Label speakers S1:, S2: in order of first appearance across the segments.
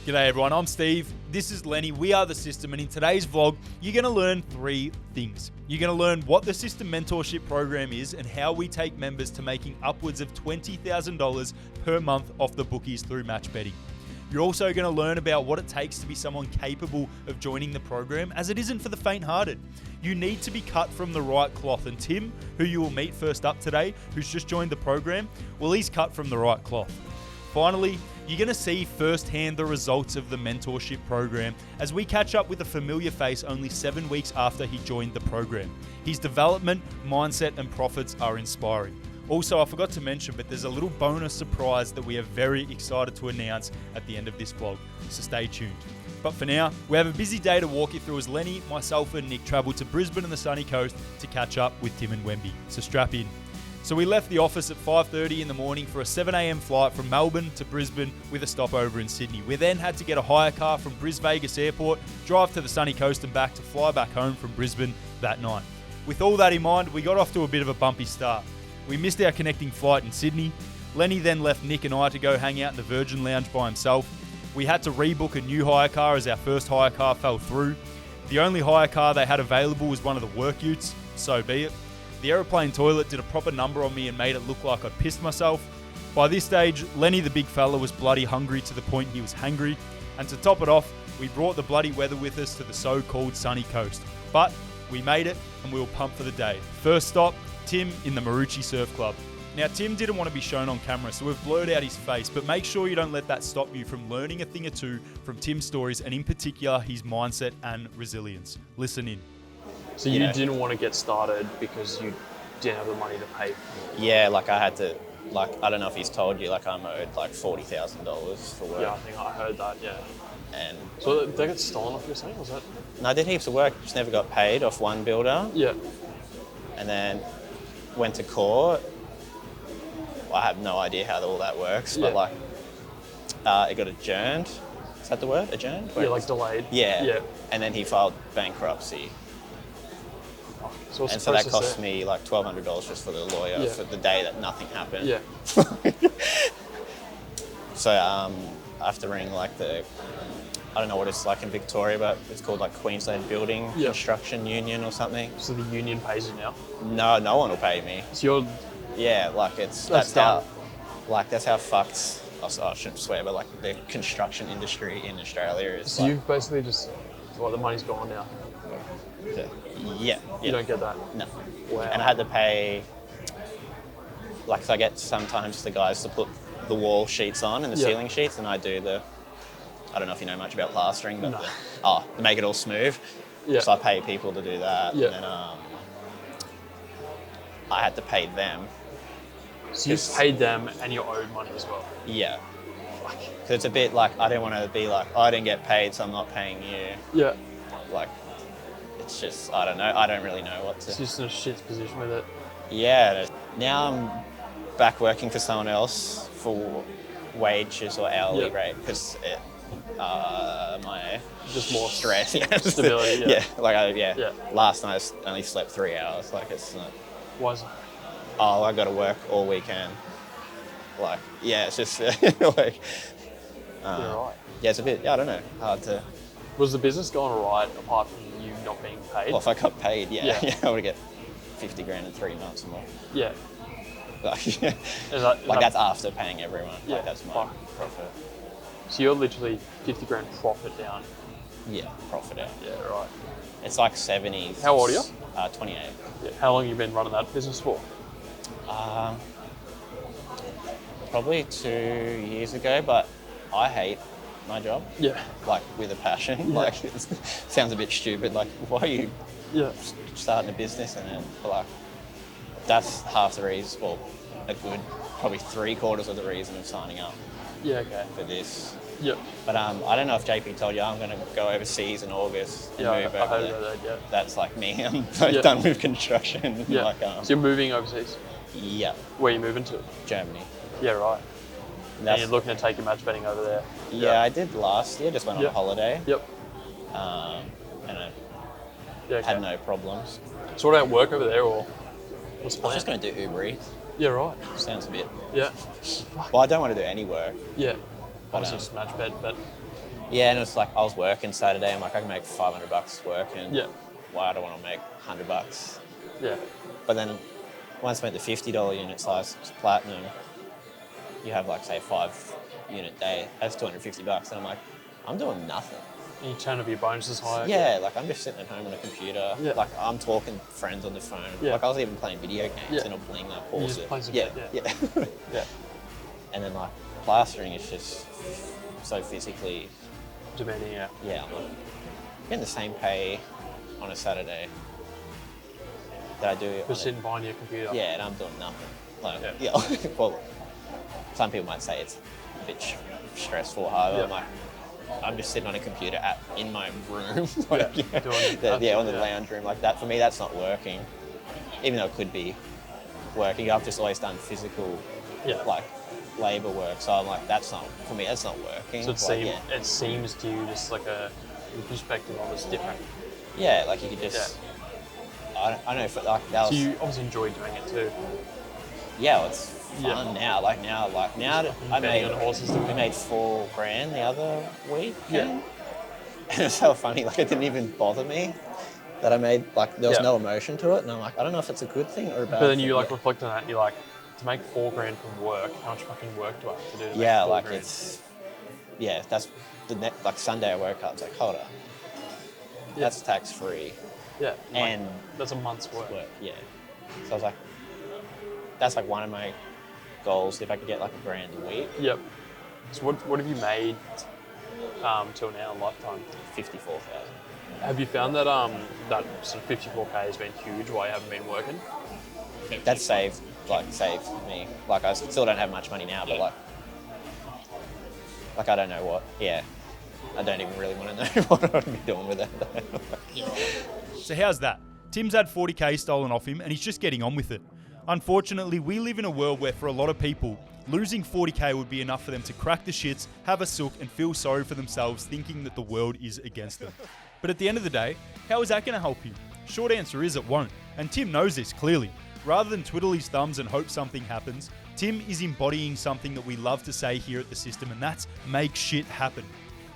S1: G'day everyone, I'm Steve. This is Lenny. We are the system, and in today's vlog, you're going to learn 3 things. You're going to learn what the System Mentorship Program is and how we take members to making upwards of $20,000 per month off the bookies through match betting. You're also going to learn about what it takes to be someone capable of joining the program, as it isn't for the faint-hearted. You need to be cut from the right cloth, and Tim, who you will meet first up today, who's just joined the program, well, he's cut from the right cloth. Finally, you're going to see firsthand the results of the mentorship program as we catch up with a familiar face only 7 weeks after he joined the program. His development, mindset, and profits are inspiring. Also, I forgot to mention, but there's a little bonus surprise that we are very excited to announce at the end of this vlog, so stay tuned. But for now, we have a busy day to walk you through as Lenny, myself, and Nick travel to Brisbane and the sunny coast to catch up with Tim and Wemby. So strap in. So we left the office at 5:30 in the morning for a 7 a.m. flight from Melbourne to Brisbane with a stopover in Sydney. We then had to get a hire car from Vegas Airport, drive to the sunny coast and back to fly back home from Brisbane that night. With all that in mind, we got off to a bit of a bumpy start. We missed our connecting flight in Sydney. Lenny then left Nick and I to go hang out in the Virgin Lounge by himself. We had to rebook a new hire car as our first hire car fell through. The only hire car they had available was one of the work utes, so be it. The aeroplane toilet did a proper number on me and made it look like I'd pissed myself. By this stage, Lenny the big fella was bloody hungry to the point he was hangry. And to top it off, we brought the bloody weather with us to the so-called sunny coast. But we made it and we were pumped for the day. First stop, Tim in the Marucci Surf Club. Now, Tim didn't want to be shown on camera, so we've blurred out his face, but make sure you don't let that stop you from learning a thing or two from Tim's stories, and in particular, his mindset and resilience. Listen in.
S2: So you didn't want to get started because you didn't have the money to pay?
S3: Yeah, like I had to, I don't know if he's told you, I'm owed $40,000 for work.
S2: Yeah, I think I heard that, yeah.
S3: And
S2: so they got stolen off, you're saying, was that?
S3: No, I did heaps of work, just never got paid off one builder.
S2: Yeah.
S3: And then went to court. I have no idea how all that works, but it got adjourned. Is that the word? Adjourned?
S2: Yeah, delayed.
S3: Yeah. And then he filed bankruptcy.
S2: So
S3: and so that cost me $1,200 just for the lawyer for the day that nothing happened.
S2: Yeah.
S3: So I have to ring I don't know what it's like in Victoria, but it's called Queensland Building Construction Union or something.
S2: So the union pays you now?
S3: No, no one will pay me.
S2: So you're...
S3: Yeah, that's how fucked, I shouldn't swear, but the construction industry in Australia is. So
S2: you've basically just, the money's gone now?
S3: Yeah.
S2: You don't get that?
S3: No.
S2: Wow.
S3: And I had to pay, so I get sometimes the guys to put the wall sheets on and the ceiling sheets, and I do I don't know if you know much about plastering, but to make it all smooth. Yeah. So I pay people to do that. Yeah. And then I had to pay them.
S2: So you paid them and you owed money as well?
S3: Yeah. Because it's a bit I didn't want to be I didn't get paid, so I'm not paying you.
S2: Yeah.
S3: It's just, I don't know. I don't really know what to...
S2: It's just in a shit position with it.
S3: Yeah. Now I'm back working for someone else for wages or hourly rate because my...
S2: Just more
S3: stress.
S2: Stability,
S3: yeah. Last night I only slept 3 hours. It's not...
S2: Why is it?
S3: Oh, I got to work all weekend. It's just
S2: you're right.
S3: Yeah, it's a bit, I don't know, hard to...
S2: Was the business going all right apart from you not being paid?
S3: Well, if I got paid, I would get 50 grand in 3 months or more.
S2: Yeah.
S3: That's after paying everyone.
S2: Yeah.
S3: That's my profit.
S2: So you're literally 50 grand profit down?
S3: Yeah, profit out.
S2: Yeah, right.
S3: It's 70.
S2: How old are you?
S3: 28.
S2: Yeah. How long have you been running that business for?
S3: Probably 2 years ago, but I hate my job.
S2: Yeah.
S3: With a passion.
S2: Yeah.
S3: It sounds a bit stupid. Why are you starting a business? And then, that's half the reason, a good, probably 3/4 of the reason of signing up.
S2: Yeah, okay.
S3: For this.
S2: Yep.
S3: But I don't know if JP told you, I'm going to go overseas in August and move over
S2: heard
S3: there.
S2: about that,
S3: That's me. I'm done with construction.
S2: Yeah. So you're moving overseas?
S3: Yeah.
S2: Where are you moving to?
S3: Germany.
S2: Yeah, right. And you're looking to take your match betting over there?
S3: Yeah, I did last year, just went on holiday.
S2: Yep.
S3: And I had no problems.
S2: So what about work over there, or what's the plan?
S3: I was just going to do Uber Eats.
S2: Yeah, right.
S3: Sounds a bit...
S2: Yeah.
S3: Well, I don't want to do any work.
S2: Yeah.
S3: But,
S2: obviously just match bet, but
S3: Yeah, and it's like I was working Saturday. I'm like, I can make $500 working.
S2: Yeah.
S3: Why do I want to make $100?
S2: Yeah.
S3: But then once I went to $50 unit size platinum, you have like say 5-unit day. That's $250, and I'm like, I'm doing nothing.
S2: And you turn up your bonuses higher.
S3: Yeah, like I'm just sitting at home on a computer.
S2: Yeah.
S3: Like I'm talking to friends on the phone.
S2: Yeah.
S3: Like I was even playing video games
S2: Yeah.
S3: and I'm playing that
S2: You
S3: pause
S2: just
S3: it.
S2: play some
S3: Yeah,
S2: bit,
S3: yeah.
S2: Yeah.
S3: And then like plastering is just so physically.
S2: Demanding, yeah.
S3: Yeah, I'm like getting the same pay on a Saturday that I do.
S2: Just sitting behind your computer.
S3: Yeah, and I'm doing nothing. Like,
S2: Yeah.
S3: yeah. Well, some people might say it's a bit stressful. However,
S2: Yeah.
S3: I'm like, I'm just sitting on a computer in my room. Like,
S2: Yeah, doing
S3: on the
S2: yeah.
S3: lounge room. Like that, for me, that's not working. Even though it could be working, I've just always done physical,
S2: Yeah.
S3: like, labour work. So I'm like, that's not, for me, that's not working.
S2: So it seems to you just like a perspective of it's different.
S3: Yeah, like you could just, I don't know if it, like, that
S2: So
S3: was,
S2: you obviously enjoy doing it too.
S3: yeah, well, it's
S2: Yeah.
S3: fun now. Like now, I
S2: betting
S3: made,
S2: on horses to
S3: we
S2: win.
S3: made $4,000 the other week.
S2: Yeah.
S3: And it's so funny, like it didn't even bother me that I made, like there was
S2: Yeah.
S3: no emotion to it. And I'm like, I don't know if it's a good thing or a bad thing.
S2: But then you like
S3: Yeah.
S2: reflect on that and you're like, to make $4,000 from work, how much fucking work do I have to do to make
S3: Yeah,
S2: $4,000?
S3: like it's, yeah, that's like Sunday I woke up, it's like, hold on, that's tax free.
S2: Yeah.
S3: And
S2: that's a month's work.
S3: yeah. So I was like, that's like one of my goals, if I could get like $1,000 a week.
S2: Yep. So what have you made till now in lifetime?
S3: 54,000.
S2: Have you found that that sort of 54K has been huge while you haven't been working?
S3: That's saved me. Like I still don't have much money now, but like I don't know what. Yeah, I don't even really want to know what I'd be doing with it.
S1: So how's that? Tim's had 40k stolen off him and he's just getting on with it. Unfortunately, we live in a world where for a lot of people, losing 40k would be enough for them to crack the shits, have a sook and feel sorry for themselves thinking that the world is against them. But at the end of the day, how is that going to help you? Short answer is it won't. And Tim knows this clearly. Rather than twiddle his thumbs and hope something happens, Tim is embodying something that we love to say here at the system, and that's make shit happen.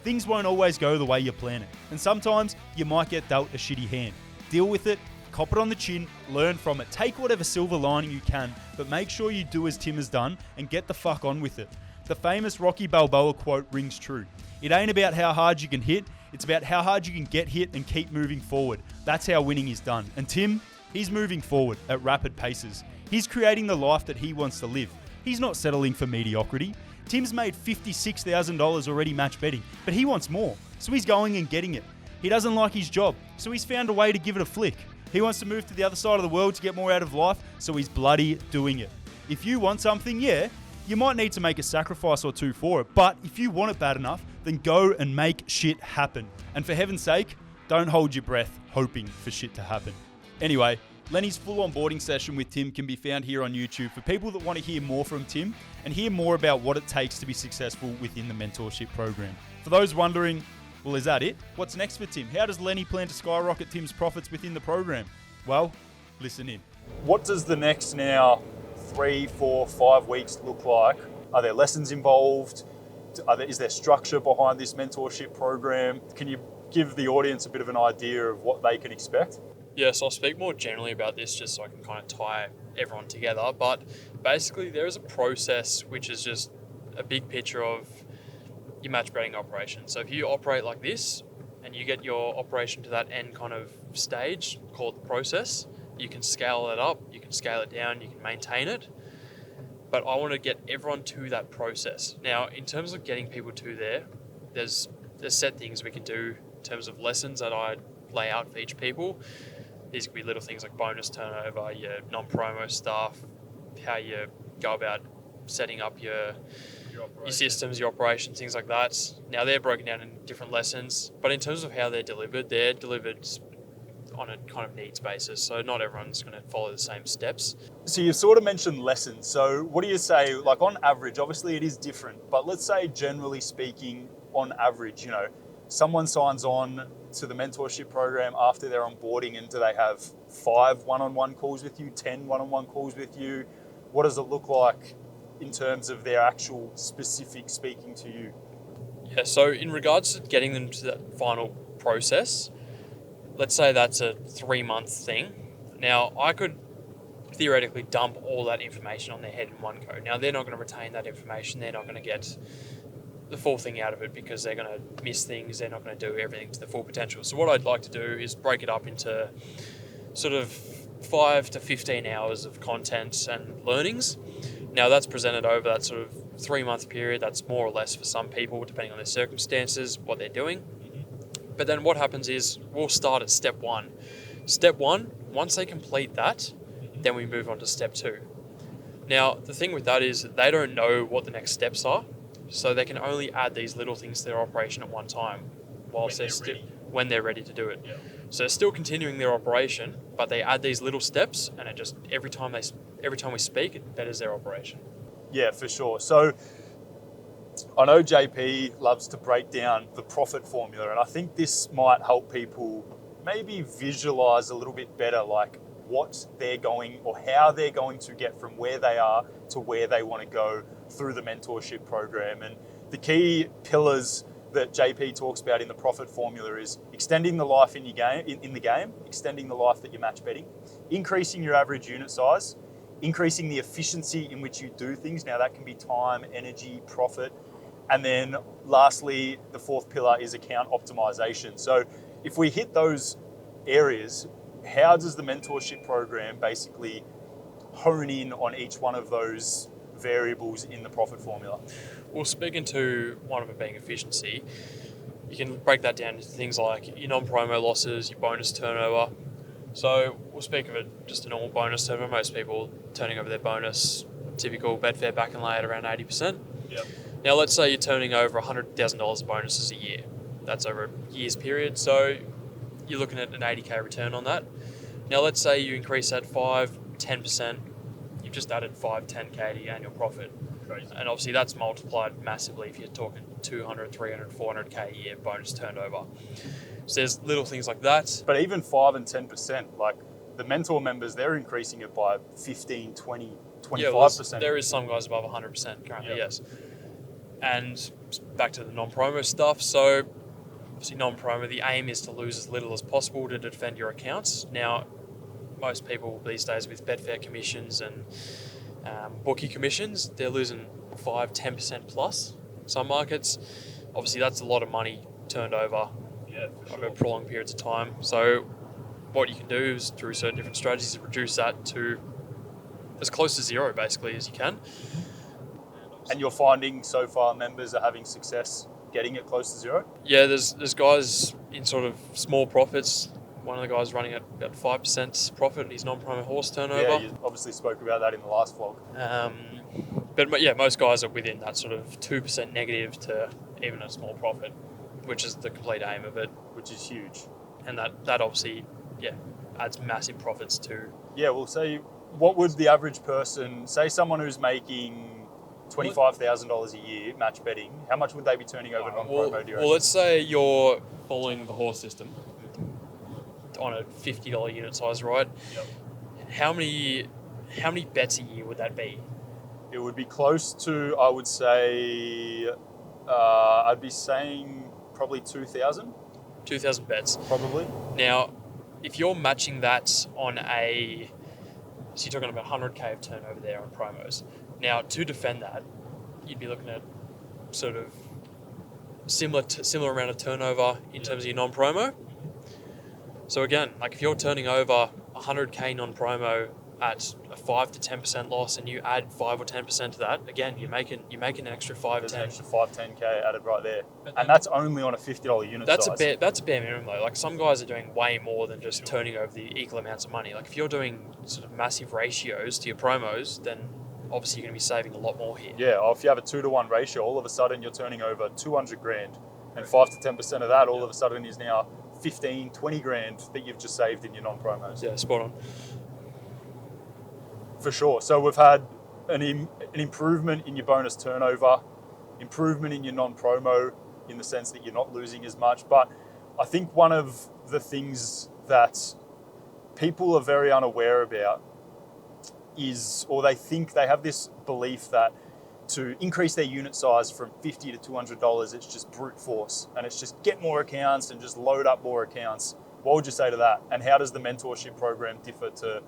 S1: Things won't always go the way you plan it, and sometimes you might get dealt a shitty hand. Deal with it, cop it on the chin, learn from it, take whatever silver lining you can, but make sure you do as Tim has done and get the fuck on with it. The famous Rocky Balboa quote rings true. It ain't about how hard you can hit, it's about how hard you can get hit and keep moving forward. That's how winning is done. And Tim, he's moving forward at rapid paces. He's creating the life that he wants to live. He's not settling for mediocrity. Tim's made $56,000 already match betting, but he wants more, so he's going and getting it. He doesn't like his job, so he's found a way to give it a flick. He wants to move to the other side of the world to get more out of life, so he's bloody doing it. If you want something, yeah, you might need to make a sacrifice or two for it, but if you want it bad enough, then go and make shit happen. And for heaven's sake, don't hold your breath hoping for shit to happen. Anyway, Lenny's full onboarding session with Tim can be found here on YouTube for people that want to hear more from Tim and hear more about what it takes to be successful within the mentorship program. For those wondering, well, is that it? What's next for Tim? How does Lenny plan to skyrocket Tim's profits within the program? Well, listen in. What does the next now 3, 4, 5 weeks look like? Are there lessons involved? Is there structure behind this mentorship program? Can you give the audience a bit of an idea of what they can expect?
S2: Yeah, so I'll speak more generally about this just so I can kind of tie everyone together. But basically, there is a process which is just a big picture of your match betting operation. So if you operate like this and you get your operation to that end kind of stage called the process, you can scale it up, you can scale it down, you can maintain it. But I want to get everyone to that process. Now, in terms of getting people to there, there's set things we can do in terms of lessons that I lay out for each people. These could be little things like bonus turnover, your non-promo stuff, how you go about setting up your systems, your operations, things like that. Now, they're broken down in different lessons, but in terms of how they're delivered on a kind of needs basis. So not everyone's going to follow the same steps.
S1: So you've sort of mentioned lessons. So what do you say, like on average, obviously it is different, but let's say generally speaking, on average, someone signs on to the mentorship program after their onboarding, and do they have 5 one-on-one calls with you, 10 one-on-one calls with you? What does it look like in terms of their actual specific speaking to you?
S2: Yeah, so in regards to getting them to that final process, let's say that's a 3-month thing. Now, I could theoretically dump all that information on their head in one go. Now, they're not going to retain that information. They're not going to get the full thing out of it because they're going to miss things. They're not going to do everything to the full potential. So what I'd like to do is break it up into sort of 5 to 15 hours of content and learnings. Now, that's presented over that sort of 3-month period. That's more or less for some people, depending on their circumstances, what they're doing. But then what happens is we'll start at step 1. Step 1, once they complete that, then we move on to step 2. Now, the thing with that is they don't know what the next steps are, so they can only add these little things to their operation at one time when they're ready to do it.
S1: Yeah.
S2: So they're still continuing their operation, but they add these little steps, and it just every time we speak, it betters their operation.
S1: Yeah, for sure. So I know JP loves to break down the profit formula, and I think this might help people maybe visualize a little bit better, like what they're going or how they're going to get from where they are to where they want to go through the mentorship program. And the key pillars that JP talks about in the profit formula is extending the life in your game, in the game, extending the life that you're match betting, increasing your average unit size, increasing the efficiency in which you do things. Now that can be time, energy, profit. And then lastly, the fourth pillar is account optimization. So if we hit those areas, how does the mentorship program basically hone in on each one of those variables in the profit formula?
S2: Well, speaking to one of them being efficiency, you can break that down into things like your non-promo losses, your bonus turnover. So we'll speak of it just a normal bonus turnover. Most people turning over their bonus, typical Betfair back and lay at around 80%.
S1: Yep.
S2: Now, let's say you're turning over $100,000 bonuses a year. That's over a year's period. So you're looking at an 80K return on that. Now, let's say you increase that 5-10%. You've just added 5-10K to your annual profit.
S1: Crazy.
S2: And obviously that's multiplied massively if you're talking 200, 300, 400K a year bonus turnover. So there's little things like that.
S1: But even 5 and 10%, like the mentor members, they're increasing it by 15, 20, 25%.
S2: Yeah, well, there is some guys above 100% currently,
S1: Yep.
S2: yes. And back to the non-promo stuff. So obviously non-promo, the aim is to lose as little as possible to defend your accounts. Now, most people these days with Betfair commissions and bookie commissions, they're losing 5-10% plus. Some markets, obviously that's a lot of money turned over over prolonged periods of time. So what you can do is through certain different strategies reduce that to as close to zero basically as you can.
S1: And you're finding so far members are having success getting it close to zero?
S2: Yeah, there's guys in sort of small profits. One of the guys running at about 5% profit in his non-promo horse turnover.
S1: Yeah, you obviously spoke about that in the last vlog.
S2: But yeah, most guys are within that sort of 2% negative to even a small profit, which is the complete aim of it.
S1: Which is huge.
S2: And that obviously, yeah, adds massive profits to...
S1: Yeah, well, say, what would the average person, say someone who's making $25,000 a year match betting, how much would they be turning over non-promo, do you reckon?
S2: Well, let's say you're following the horse system on a $50 unit size, right?
S1: Yep.
S2: How many bets a year would that be?
S1: It would be close to, I would say, I'd be saying probably 2,000.
S2: 2,000 bets.
S1: Probably.
S2: Now, if you're matching that on so you're talking about 100K of turnover there on promos. Now, to defend that, you'd be looking at sort of similar amount of turnover in terms of your non-promo. So again, like if you're turning over 100K non-promo at a 5 to 10% loss, and you add 5 or 10% to that, again, you're making an extra 5
S1: There's
S2: 10.
S1: an extra 5-10K added right there. And that's only on a $50 unit
S2: That's
S1: size.
S2: That's a bare minimum though. Like some guys are doing way more than just turning over the equal amounts of money. Like if you're doing sort of massive ratios to your promos, then obviously you're going to be saving a lot more here.
S1: Yeah, or if you have a 2-to-1 ratio, all of a sudden you're turning over 200 grand, and 5 to 10% of that all of a sudden is now 15, 20 grand that you've just saved in your non-promos.
S2: Yeah, spot on.
S1: For sure. So we've had an improvement in your bonus turnover, improvement in your non-promo in the sense that you're not losing as much. But I think one of the things that people are very unaware about is, or they think they have this belief that to increase their unit size from $50 to $200, it's just brute force. And it's just get more accounts and just load up more accounts. What would you say to that? And how does the mentorship program differ to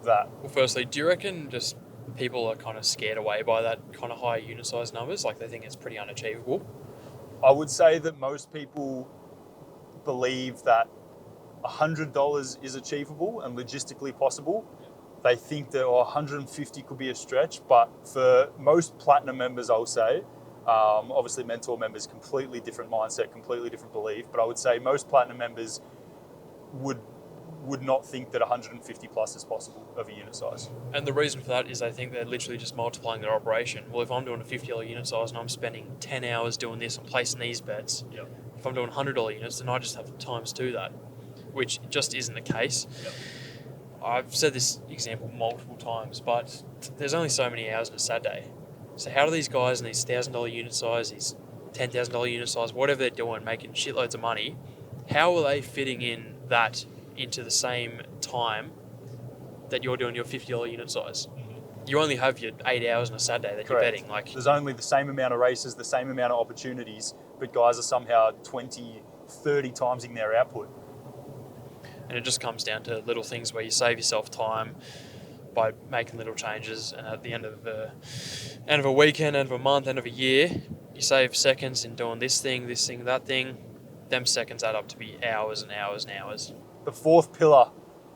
S1: that?
S2: Well, firstly, do you reckon just people are kind of scared away by that kind of high unit size numbers? Like they think it's pretty unachievable?
S1: I would say that most people believe that $100 is achievable and logistically possible. They think that 150 could be a stretch, but for most platinum members, I'll say, obviously mentor members, completely different mindset, completely different belief, but I would say most platinum members would not think that 150 plus is possible of a unit size.
S2: And the reason for that is they think they're literally just multiplying their operation. Well, if I'm doing a $50 unit size and I'm spending 10 hours doing this and placing these bets, if I'm doing $100 units, then I just have times 2 that, which just isn't the case. I've said this example multiple times, but there's only so many hours in a Saturday. So how do these guys in these $1,000 unit size, these $10,000 unit size, whatever they're doing, making shitloads of money, how are they fitting in that into the same time that you're doing your $50 unit size? You only have your 8 hours on a Saturday that
S1: Correct.
S2: you're betting. Like,
S1: there's only the same amount of races, the same amount of opportunities, but guys are somehow 20, 30 times in their output.
S2: and it just comes down to little things where you save yourself time by making little changes, and at the end of a weekend, end of a month, end of a year, you save seconds in doing this thing, that thing. Them seconds add up to be hours and hours and hours.
S1: The fourth pillar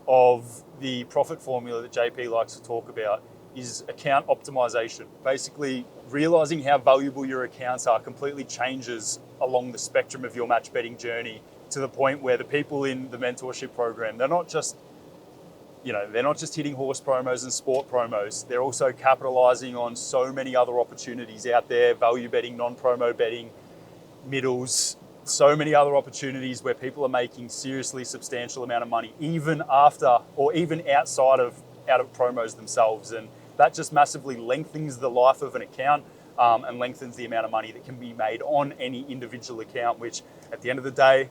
S1: of the profit formula that JP likes to talk about is account optimization. Basically, realizing how valuable your accounts are completely changes along the spectrum of your match betting journey, to the point where the people in the mentorship program, they're not just hitting horse promos and sport promos. They're also capitalizing on so many other opportunities out there, value betting, non-promo betting, middles, so many other opportunities where people are making seriously substantial amount of money, even after or even outside of promos themselves. And that just massively lengthens the life of an account and lengthens the amount of money that can be made on any individual account, which at the end of the day,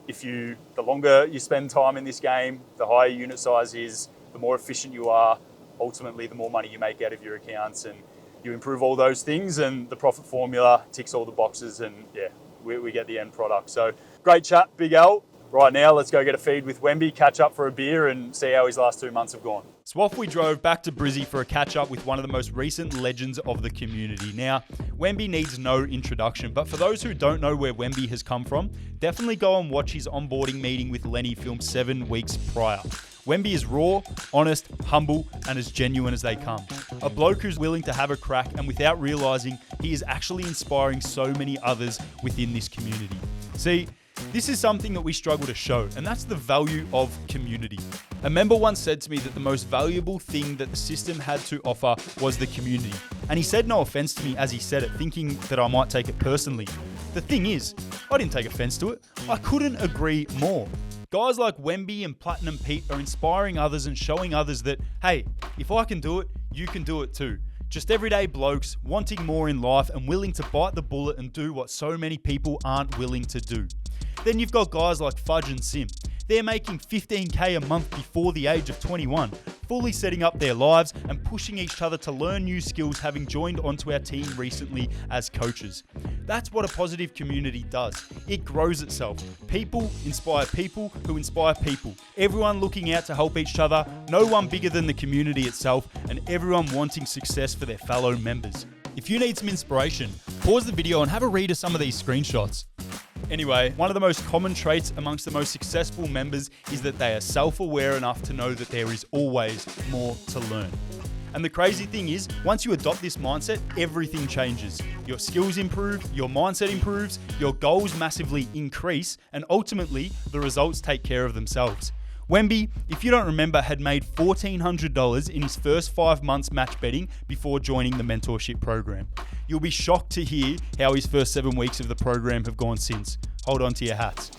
S1: the longer you spend time in this game, the higher unit size is, the more efficient you are, ultimately the more money you make out of your accounts, and you improve all those things, and the profit formula ticks all the boxes, and yeah, we get the end product. So great chat, Big Al. Right now, let's go get a feed with Wemby, catch up for a beer, and see how his last 2 months have gone. So off we drove back to Brizzy for a catch up with one of the most recent legends of the community. Now, Wemby needs no introduction, but for those who don't know where Wemby has come from, definitely go and watch his onboarding meeting with Lenny filmed 7 weeks prior. Wemby is raw, honest, humble, and as genuine as they come. A bloke who's willing to have a crack, and without realizing, he is actually inspiring so many others within this community. See, this is something that we struggle to show, and that's the value of community. A member once said to me that the most valuable thing that the system had to offer was the community. And he said no offense to me as he said it, thinking that I might take it personally. The thing is, I didn't take offense to it. I couldn't agree more. Guys like Wemby and Platinum Pete are inspiring others and showing others that, hey, if I can do it, you can do it too. Just everyday blokes wanting more in life and willing to bite the bullet and do what so many people aren't willing to do. Then you've got guys like Fudge and Sim. They're making $15K a month before the age of 21, fully setting up their lives and pushing each other to learn new skills, having joined onto our team recently as coaches. That's what a positive community does. It grows itself. People inspire people who inspire people. Everyone looking out to help each other, no one bigger than the community itself, and everyone wanting success for their fellow members. If you need some inspiration, pause the video and have a read of some of these screenshots. Anyway, one of the most common traits amongst the most successful members is that they are self-aware enough to know that there is always more to learn. And the crazy thing is, once you adopt this mindset, everything changes. Your skills improve, your mindset improves, your goals massively increase, and ultimately, the results take care of themselves. Wemby, if you don't remember, had made $1,400 in his first 5 months match betting before joining the mentorship program. You'll be shocked to hear how his first 7 weeks of the program have gone since. Hold on to your hats.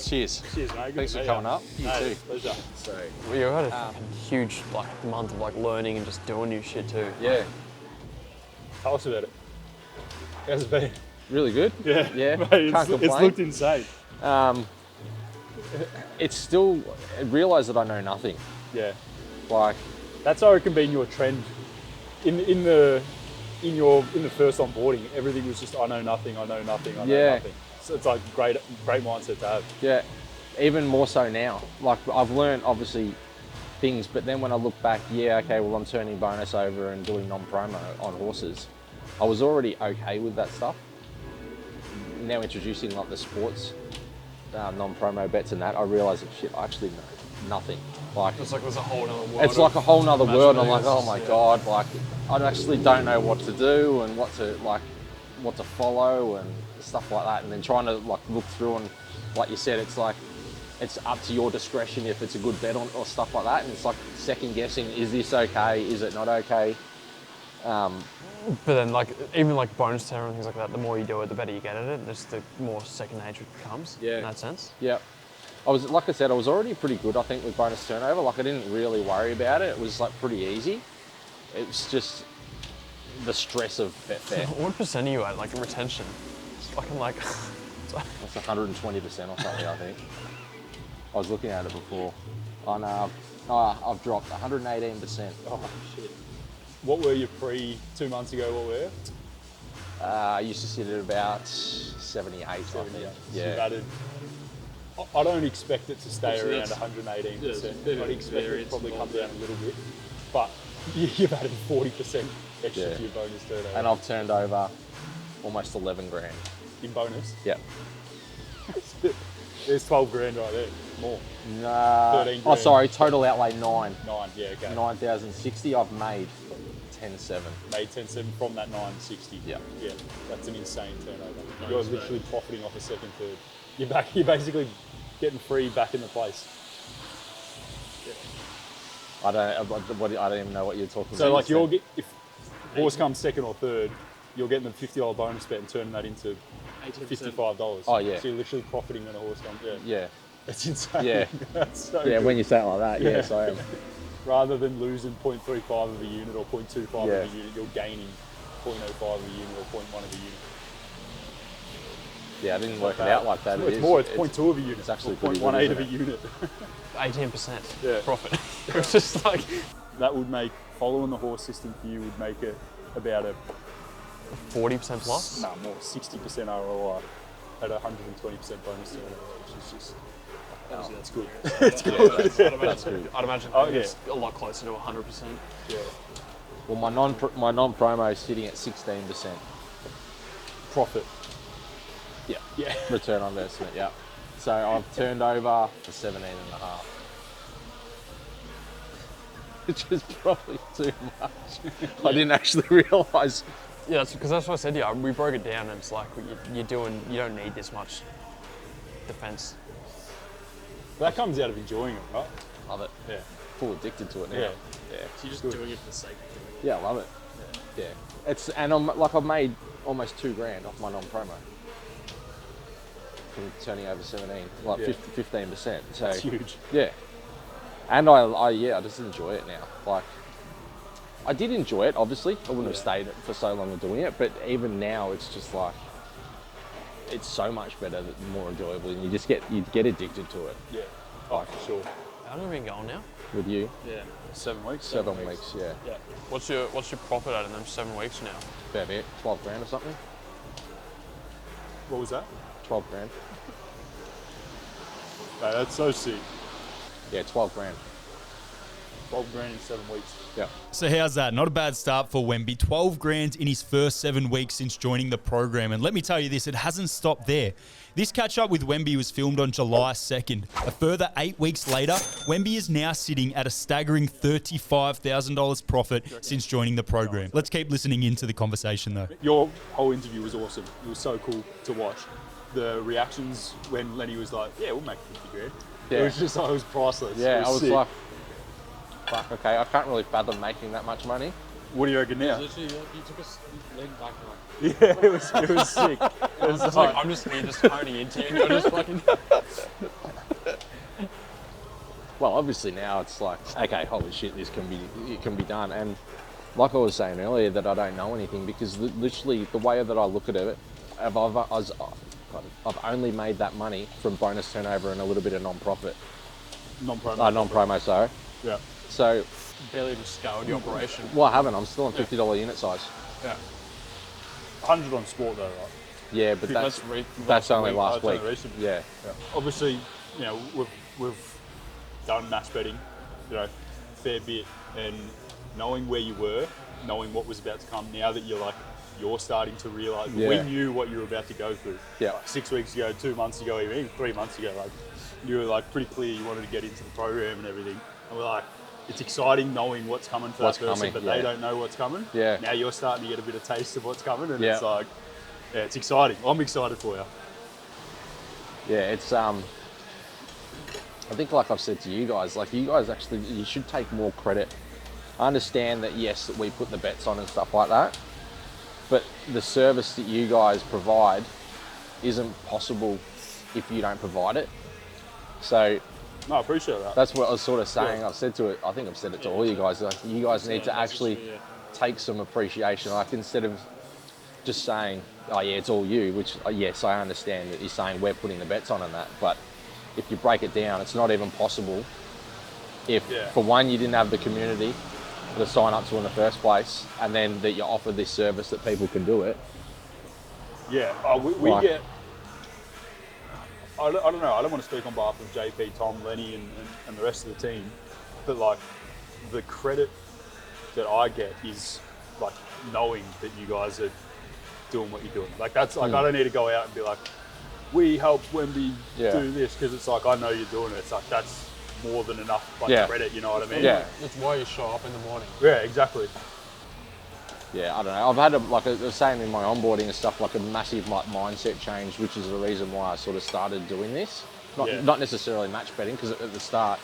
S4: Cheers, mate. Thanks for coming up. You too.
S1: Pleasure.
S4: Sorry.
S2: Well, you had a huge month of learning and just doing new shit too.
S4: Yeah.
S1: Tell us about it. How's it been?
S4: Really good.
S1: Yeah.
S4: Mate,
S1: it's looked insane.
S4: It's still, I realise that I know nothing.
S1: Yeah.
S4: Like,
S1: That's, I reckon, been your trend in the
S5: in the first onboarding, everything was just I know nothing. So it's like great mindset to have.
S4: Yeah, even more so now. Like I've learned obviously things, but then when I look back, I'm turning bonus over and doing non-promo on horses. I was already okay with that stuff. Now introducing like the sports non-promo bets and that, I realise that I actually know nothing. Like
S2: It's like there's a whole other world.
S4: it's like a whole nother world. And I'm like, oh my god, like I actually don't know what to do and what to follow and stuff like that. And then trying to like look through and, like you said, it's like it's up to your discretion if it's a good bet on or stuff like that. And it's like second guessing: is this okay? Is it not okay?
S2: But then, like even like bonus turn and things like that, the more you do it, the better you get at it. Just the more second nature it becomes.
S4: Yeah.
S2: In that sense.
S4: Yeah. I was, like I said, I was already pretty good, I think, with bonus turnover. Like, I didn't really worry about it. It was, like, pretty easy. It was just the stress of Betfair.
S2: What percent are you at, like, retention? It's fucking, like...
S4: That's 120% or something, I think. I was looking at it before. I've dropped 118%.
S5: Oh shit! What were you 2 months ago? What were you?
S4: I used to sit at about 78, I think.
S5: Yeah.
S4: Yeah.
S5: I don't expect it to stay
S6: Obviously
S5: around 118%. I'd expect it to probably come down a little bit, but you've added 40% extra to your bonus turnover.
S4: And I've turned over almost 11 grand.
S5: In bonus?
S4: Yeah.
S5: There's 12 grand right there. More. 13
S4: Oh,
S5: grand.
S4: sorry, total outlay 9.
S5: 9, yeah, okay.
S4: 9,060, I've made 10.7.
S5: Made 10.7 from that 960.
S4: Yeah.
S5: Yeah, that's an insane turnover. You're literally profiting off a second, third. You're basically getting free back in the place.
S4: I don't even know what you're talking
S5: So
S4: about.
S5: like if horse comes second or third, you're getting the $50 bonus bet and turning that into $55.
S4: Oh, yeah.
S5: So you're literally profiting when a horse comes. Yeah.
S4: Yeah.
S5: It's insane.
S4: Yeah.
S5: That's so
S4: Yeah,
S5: good.
S4: when you say it like that,
S5: Yeah.
S4: yes, I am.
S5: Rather than losing 0.35 of a unit or 0.25
S4: Yeah.
S5: of a unit, you're gaining 0.05 of a unit or 0.1 of a unit.
S4: Yeah, I didn't work it out like that.
S5: It's more, it's 0.2 of a unit.
S4: It's actually
S5: or
S4: pretty good,
S5: 0.18 of a
S4: isn't it?
S5: unit.
S2: 18%
S5: Yeah.
S2: profit. It's just like...
S5: That would make, following the horse system for you would make it about a
S2: 40% plus?
S5: No, more 60% ROI at 120% bonus turnover, which is just obviously that's good.
S2: It's good.
S4: That's good.
S2: I'd imagine
S5: Oh, yeah.
S2: it's a lot closer to 100%.
S5: Yeah.
S4: Well, my non-promo is sitting at 16%.
S5: Profit.
S4: Yeah.
S5: Yeah.
S4: Return on investment, yeah. So I've turned over for 17.5. Which is probably too much. I didn't actually realise.
S2: Yeah, that's because that's what I said to you. We broke it down and it's like you don't need this much defence.
S5: That comes out of enjoying it, right?
S4: Love it.
S5: Yeah.
S4: Full addicted to it now.
S5: Yeah.
S4: Yeah.
S6: So you're just doing it for the sake of doing it.
S4: Yeah, I love it. Yeah. I've made almost $2,000 off my non-promo. From turning over 17, like
S5: Yeah.
S4: 15%. So
S5: That's huge.
S4: yeah. And I just enjoy it now. Like, I did enjoy it, obviously. I wouldn't have stayed for so long doing it, but even now it's just like, it's so much better, more enjoyable, and you get addicted to it.
S5: Yeah. Oh, for sure.
S2: How long have you been going now?
S4: With you,
S5: Yeah. 7 weeks?
S4: 7 weeks, yeah.
S5: Yeah.
S2: What's your profit out of them 7 weeks now?
S4: About it, 12 grand or something.
S5: What was that?
S4: 12 grand.
S5: No, that's so sick.
S4: Yeah, 12 grand.
S5: 12 grand in 7 weeks.
S4: Yeah.
S1: So how's that? Not a bad start for Wemby. 12 grand in his first 7 weeks since joining the program. And let me tell you this, it hasn't stopped there. This catch up with Wemby was filmed on July 2nd. A further 8 weeks later, Wemby is now sitting at a staggering $35,000 profit since joining the program. Let's keep listening into the conversation though.
S5: Your whole interview was awesome. It was so cool to watch. The reactions when Lenny was like, yeah, we'll make 50 grand.
S4: Yeah.
S5: It was just, it was priceless.
S4: Yeah,
S5: It
S4: I was
S5: sick.
S4: like, fuck, okay, I can't really fathom making that much money.
S5: What do you reckon now?
S6: Literally, you took us leg back and like,
S5: Yeah, it was sick. It was
S2: It's like I'm just here just honing into you and you're just fucking...
S4: Well, obviously now it's like, okay, holy shit, it can be done. And like I was saying earlier, that I don't know anything, because literally the way that I look at it, I've only made that money from bonus turnover and a little bit of non-profit.
S5: Non-promo.
S4: Non-promo, sorry.
S5: Yeah.
S4: So,
S2: barely just scaled your operation.
S4: well, I haven't. I'm still on $50 unit size.
S5: Yeah. 100 on sport though, right?
S4: Yeah, but that's only last week. Yeah.
S5: Obviously, you know, we've done match betting, you know, a fair bit, and knowing where you were, knowing what was about to come. Now that you're starting to realise, we knew what you were about to go through.
S4: Yeah.
S5: Like 6 weeks ago, 2 months ago, even 3 months ago, like you were like pretty clear you wanted to get into the program and everything. And we're like, it's exciting knowing what's coming for that person, but they don't know what's coming.
S4: Yeah.
S5: Now you're starting to get a bit of taste of what's coming, and it's like, yeah, it's exciting. I'm excited for you.
S4: Yeah, it's I think, like I've said to you guys, like you guys actually, you should take more credit. I understand that, yes, that we put the bets on and stuff like that, but the service that you guys provide isn't possible if you don't provide it. So
S5: no, I appreciate that.
S4: That's what I was sort of saying. I've said to it, I think I've said it to all you guys, like you guys need to actually take some appreciation. Like, instead of just saying, oh yeah, it's all you, which yes, I understand that you're saying we're putting the bets on and that, but if you break it down, it's not even possible if, for one, you didn't have the community to sign up to in the first place, and then that you offer this service that people can do it.
S5: Yeah, we get, I don't know, I don't want to speak on behalf of JP, Tom, Lenny and the rest of the team, but like the credit that I get is like knowing that you guys are doing what you're doing. Like that's like, I don't need to go out and be like, we helped Wemby do this, because it's like, I know you're doing it. It's like, that's more than enough credit, you know what I mean?
S4: Yeah.
S6: That's why you show up in the morning.
S5: Yeah, exactly.
S4: Yeah, I don't know. I've had like I was saying in my onboarding and stuff, like a massive like mindset change, which is the reason why I sort of started doing this. Not necessarily match betting, because at the start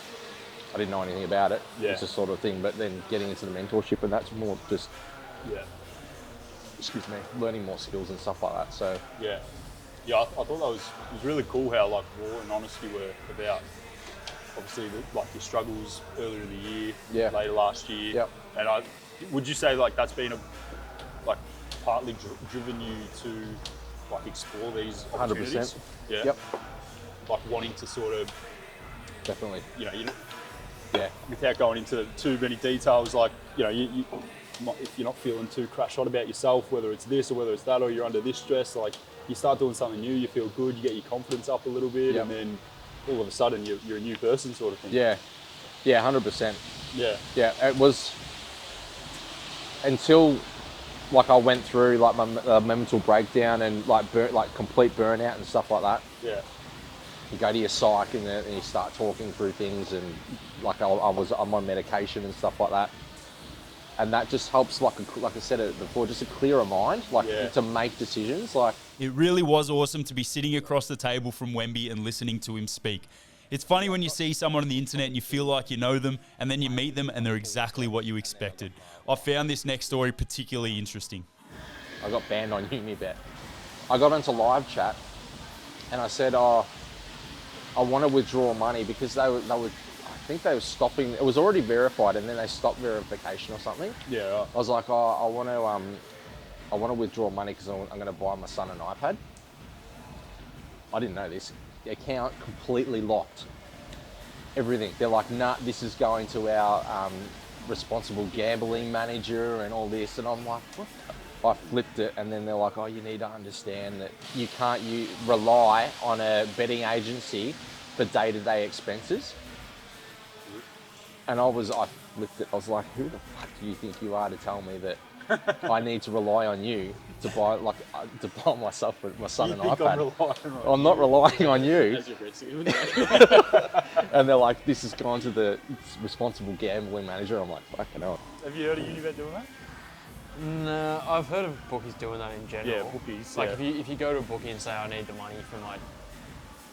S4: I didn't know anything about it.
S5: Yeah.
S4: It's a sort of thing, but then getting into the mentorship, and that's more just learning more skills and stuff like that. So
S5: yeah, I thought that was really cool how like raw and honest you were about obviously like your struggles earlier in the year, later last year.
S4: Yep.
S5: And would you say like that's been partly driven you to like explore these opportunities?
S4: 100%.
S5: Yeah.
S4: Yep.
S5: Like wanting to sort of
S4: Definitely.
S5: Without going into too many details, like you if you're not feeling too crash on about yourself, whether it's this or whether it's that, or you're under this stress, like you start doing something new, you feel good, you get your confidence up a little bit, and then all of a sudden you're a new person, sort of thing.
S4: Yeah, 100%.
S5: Yeah.
S4: It was until like I went through like my mental breakdown and like complete burnout and stuff like that. Yeah. You go to your psych and you start talking through things, and like I'm on medication and stuff like that. And that just helps, like I said it before, just a clearer mind, to make decisions. Like,
S1: it really was awesome to be sitting across the table from Wemby and listening to him speak. It's funny when you see someone on the internet and you feel like you know them, and then you meet them and they're exactly what you expected. I found this next story particularly interesting.
S4: I got banned on Unibet. I got into live chat and I said, I want to withdraw money, because they were I think they were stopping. It was already verified, and then they stopped verification or something. Yeah. Right. I was like, I want to withdraw money because I'm going to buy my son an iPad. I didn't know this. The account completely locked. Everything. They're like, nah, this is going to our responsible gambling manager and all this, and I'm like, what? I flipped it, and then they're like, oh, you need to understand that you can't rely on a betting agency for day-to-day expenses. And I flipped it. I was like, who the fuck do you think you are to tell me that I need to rely on you to buy myself, my son, an iPad? I'm not relying on you. And they're like, this has gone to the responsible gambling manager. I'm like, fucking hell.
S5: Have you heard of Unibet doing that?
S6: No, I've heard of bookies doing that in general.
S5: Yeah, bookies.
S6: Like if you go to a bookie and say, I need the money for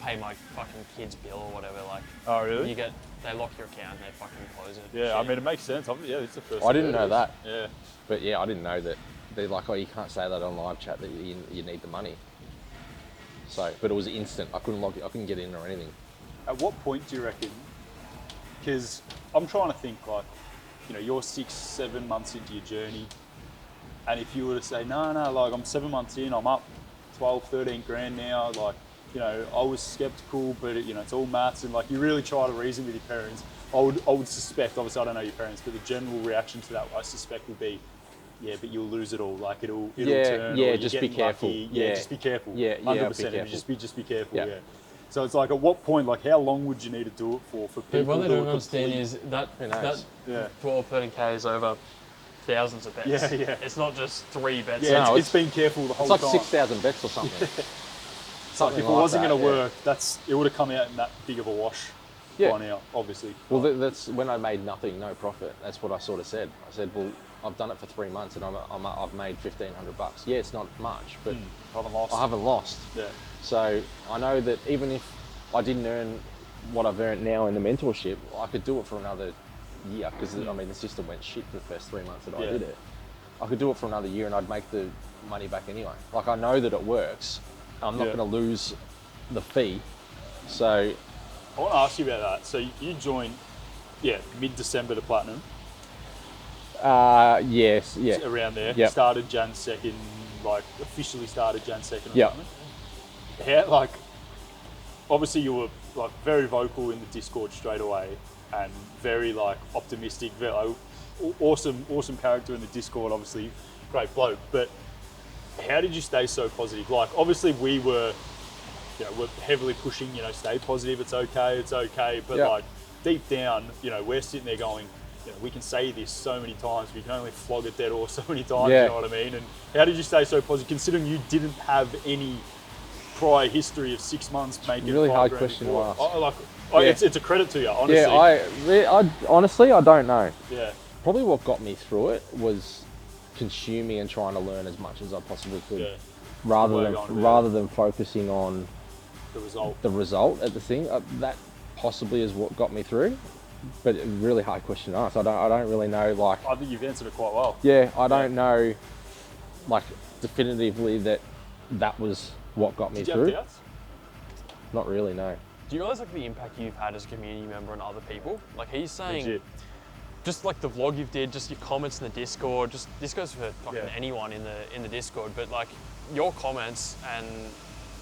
S6: pay my fucking kid's bill or whatever, like. Oh really? They lock your account and they fucking close it.
S5: Yeah, I mean it makes sense. It's the first.
S4: I didn't know that.
S5: Yeah.
S4: But yeah, I didn't know that. They're like, oh, you can't say that on live chat that you need the money. So, but it was instant. I couldn't get in or anything.
S5: At what point do you reckon? Because I'm trying to think like, you're 6-7 months into your journey, and if you were to say, no, like I'm 7 months in, I'm up 12-13 grand now, like. I was skeptical, but it's all maths, and like you really try to reason with your parents. I would suspect, obviously I don't know your parents, but the general reaction to that I suspect would be, yeah, but you'll lose it all. Like it'll
S4: Yeah,
S5: turn.
S4: yeah,
S5: Or you're
S4: just be
S5: getting
S4: careful.
S5: lucky.
S4: Yeah.
S5: Just be careful.
S4: Yeah,
S5: 100%.
S4: be careful.
S5: Just be careful.
S4: Yeah.
S5: Yeah. So it's like, at what point, like, how long would you need to do it for
S6: But
S5: people
S6: what they
S5: who
S6: don't
S5: are
S6: understand
S5: complete-
S6: is that
S4: Who knows?
S6: that
S5: Yeah.
S6: 12, 13K is over thousands of bets.
S5: Yeah, yeah.
S6: It's not just 3 bets.
S5: Yeah,
S4: No,
S5: it's been careful the whole
S4: It's like
S5: time.
S4: 6,000 bets or something.
S5: It's like,
S4: Something
S5: if it
S4: like
S5: wasn't
S4: that,
S5: going to
S4: yeah.
S5: work, it would have come out in that big of a wash
S4: Yeah.
S5: by now, obviously.
S4: Well, that's when I made nothing, no profit. That's what I sort of said. I said, well, I've done it for 3 months and I've made $1,500. Yeah, it's not much, but
S5: Haven't lost.
S4: I haven't lost.
S5: Yeah.
S4: So I know that even if I didn't earn what I've earned now in the mentorship, I could do it for another year because I mean the system went shit for the first 3 months that I
S5: Yeah.
S4: did it. I could do it for another year and I'd make the money back anyway. Like I know that it works. I'm not
S5: Yeah.
S4: going to lose the fee. So
S5: I want to ask you about that. So you joined, mid-December to Platinum,
S4: yes, yeah.
S5: around there.
S4: Yep.
S5: Started Jan 2nd, like officially started Jan 2nd. Or
S4: Yep.
S5: something. How, like, obviously you were like very vocal in the Discord straight away, and very like optimistic, very like, awesome character in the Discord. Obviously, great bloke. But how did you stay so positive? Like, obviously we were, we're heavily pushing, stay positive. It's okay. But
S4: Yeah.
S5: like deep down, we're sitting there going, we can say this so many times, we can only flog a dead horse so many times.
S4: Yeah.
S5: You know what I mean? And how did you stay so positive, considering you didn't have any prior history of 6 months making
S4: Really
S5: $5
S4: hard
S5: grand
S4: question to
S5: before?
S4: ask.
S5: Yeah.
S4: Yeah.
S5: It's a credit to you, honestly.
S4: Yeah, I honestly I don't know.
S5: Yeah.
S4: Probably what got me through it was consuming and trying to learn as much as I possibly could,
S5: Yeah.
S4: rather
S5: Work
S4: than
S5: on it,
S4: rather than focusing on
S5: The result.
S4: the result at the thing. That possibly is what got me through. But a really hard question to ask. I don't really know. Like,
S5: I think you've answered it quite well.
S4: yeah, I don't know, like definitively that was what got me
S5: Did you
S4: through.
S5: have doubts?
S4: Not really, no.
S6: Do you realise like the impact you've had as a community member on other people? Like he's saying,
S5: Legit.
S6: just like the vlog you've did, just your comments in the Discord, just this goes for fucking
S5: Yeah.
S6: anyone in the Discord, but like your comments and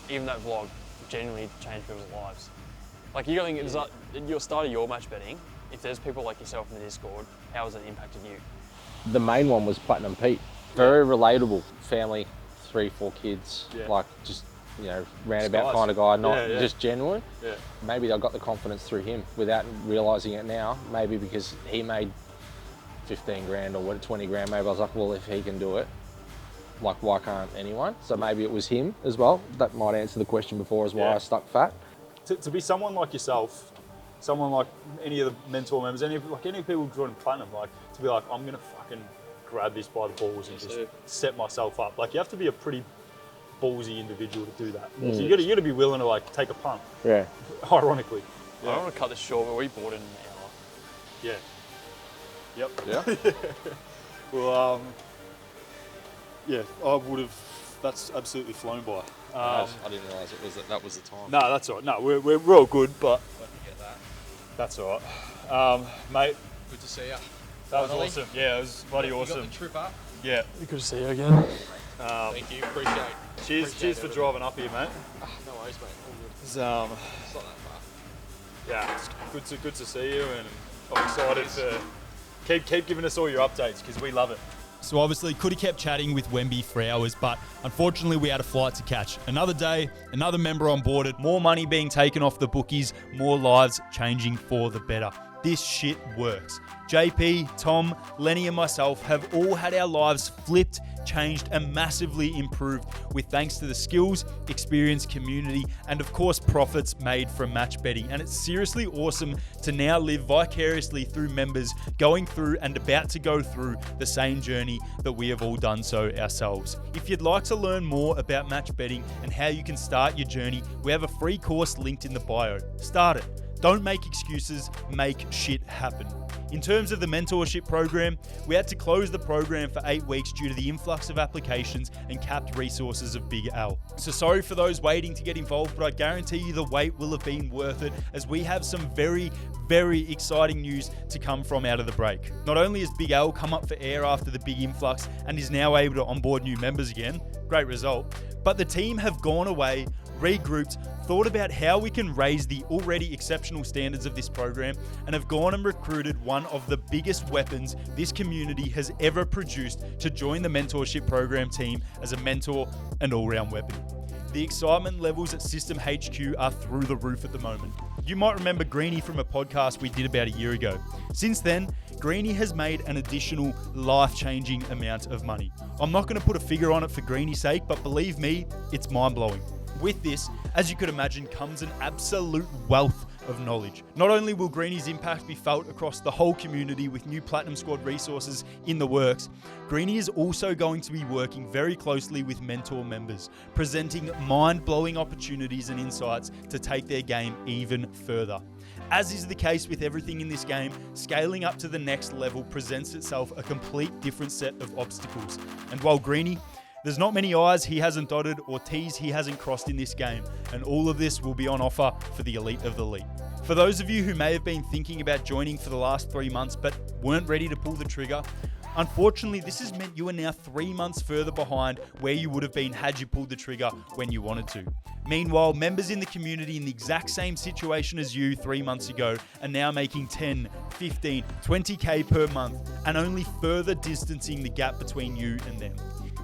S6: even that vlog genuinely changed people's lives. Like you think it's like your start of your match betting, if there's people like yourself in the Discord, how has it impacted you?
S4: The main one was Platinum Pete. Very relatable. Family, 3-4 kids,
S5: Yeah.
S4: like just, roundabout
S5: Skies.
S4: kind of guy, not
S5: Yeah.
S4: just genuine.
S5: Yeah.
S4: Maybe I got the confidence through him without realising it now. Maybe because he made 15 grand or what, 20 grand, maybe I was like, well, if he can do it, like why can't anyone? So maybe it was him as well. That might answer the question before as why
S5: Yeah.
S4: I stuck fat.
S5: To be someone like yourself, someone like any of the mentor members, any people joining Platinum, like to be like, I'm gonna fucking grab this by the balls and just set myself up. Like you have to be a pretty ballsy individual to do that. So you gotta be willing to like take a punt.
S4: Yeah.
S5: Ironically.
S6: I don't want to cut this short, but we bought in an hour.
S5: Yeah. Yep.
S4: Yeah.
S5: Well, yeah, I would have. That's absolutely flown by.
S4: I didn't realise that was the time.
S5: No, that's all right. No, we're all good, but that's all right. Mate,
S1: Good to see you.
S5: that was
S1: Finally.
S5: awesome. Yeah, it was bloody awesome.
S1: Got the trip up.
S5: Yeah.
S6: Good to see you again.
S1: Thank you. Appreciate it.
S5: Cheers for driving up here, mate.
S1: No worries, mate. All good.
S5: It's,
S1: It's not that far.
S5: yeah, it's good to see you, and I'm excited to keep giving us all your updates because we love it.
S1: So obviously could have kept chatting with Wemby for hours, but unfortunately we had a flight to catch. Another day, another member onboarded, more money being taken off the bookies, more lives changing for the better. This shit works. JP, Tom, Lenny and myself have all had our lives flipped, changed and massively improved with thanks to the skills, experience, community and of course profits made from match betting. And it's seriously awesome to now live vicariously through members going through and about to go through the same journey that we have all done so ourselves. If you'd like to learn more about match betting and how you can start your journey, we have a free course linked in the bio. Start it. Don't make excuses, make shit happen. In terms of the mentorship program, we had to close the program for 8 weeks due to the influx of applications and capped resources of Big Al. So sorry for those waiting to get involved, but I guarantee you the wait will have been worth it as we have some very, very exciting news to come from out of the break. Not only has Big Al come up for air after the big influx and is now able to onboard new members again, great result, but the team have gone away regrouped, thought about how we can raise the already exceptional standards of this program, and have gone and recruited one of the biggest weapons this community has ever produced to join the Mentorship Program team as a mentor and all-round weapon. The excitement levels at System HQ are through the roof at the moment. You might remember Greenie from a podcast we did about a year ago. Since then, Greenie has made an additional life-changing amount of money. I'm not going to put a figure on it for Greenie's sake, but believe me, it's mind-blowing. With this, as you could imagine, comes an absolute wealth of knowledge. Not only will Greenie's impact be felt across the whole community with new Platinum Squad resources in the works, Greenie is also going to be working very closely with mentor members, presenting mind-blowing opportunities and insights to take their game even further. As is the case with everything in this game, scaling up to the next level presents itself a complete different set of obstacles. And while Greenie, there's not many I's he hasn't dotted or T's he hasn't crossed in this game, and all of this will be on offer for the elite of the elite. For those of you who may have been thinking about joining for the last 3 months but weren't ready to pull the trigger, unfortunately this has meant you are now 3 months further behind where you would have been had you pulled the trigger when you wanted to. Meanwhile, members in the community in the exact same situation as you 3 months ago are now making 10, 15, 20k per month and only further distancing the gap between you and them.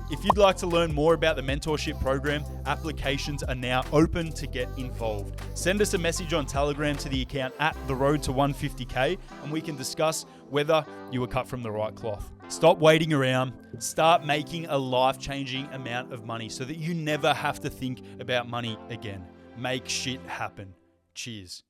S1: If you'd like to learn more about the mentorship program, applications are now open to get involved. Send us a message on Telegram to the account at the road to 150k and we can discuss whether you were cut from the right cloth. Stop waiting around. Start making a life-changing amount of money so that you never have to think about money again. Make shit happen. Cheers.